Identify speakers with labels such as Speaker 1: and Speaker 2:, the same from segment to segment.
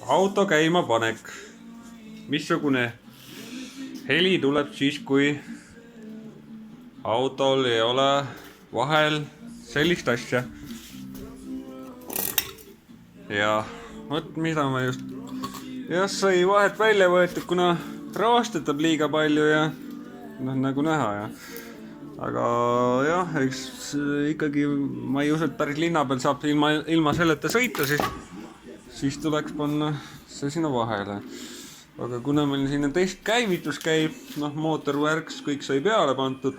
Speaker 1: auto käimapanek. Missugune heli tuleb siis, kui autol ei ole vahel sellist asja. Ja vot mida ma just sai vahet välja võetud, kuna raastetab liiga palju ja noh, nagu näha ja. Aga jah, eks ikkagi ma ei usu, et päris linna peal saab ilma selleta sõita, siis tuleks panna see sinna vahele. Aga kuna meil siin testkäivitus käib, noh, mootorvärks kõik sai peale pantud,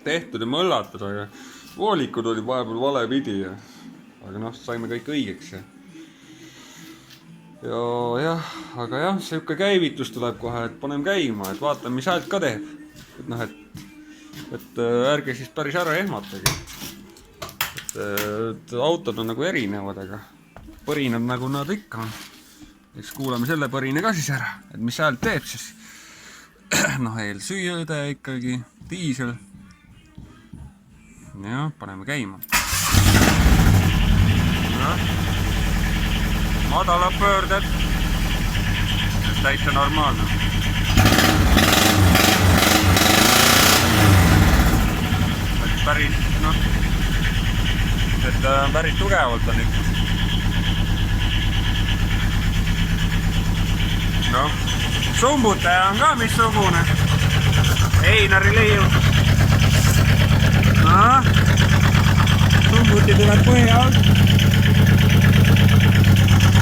Speaker 1: tehtud ja mõllatud, aga voolikud oli vahepeal vale pidi ja aga noh, saime kõik õigeks ja jah, aga jah, siuke käivitus tuleb kohe, et panem käima, et vaatame, mis häält ka teeb. Et noh, et ärge siis päris ära ehmatage. Et autod on nagu erinevad, aga põrinad nagu nad ikka on. Eks kuulame selle põrine ka siis ära, et mis häält teeb siis. Noh, eelsüüjõde ikkagi, diisel. Ja, paneme käima. Madala pöörded, täitsa normaalne. Päris, noh, et päris tugevalt on ikka. Noh, sumbutaja on ka missugune. Einari leiud. Sumbuti tuleb põhja alt.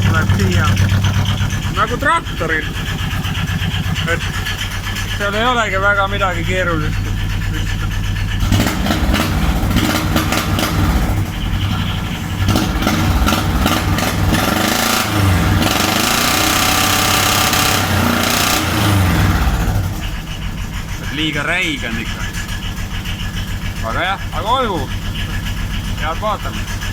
Speaker 1: Tuleb siia nagu traktoril, et seal ei olegi väga midagi keerulist. Liiga räige on ikka, aga jah, aga olgu, head vaatame.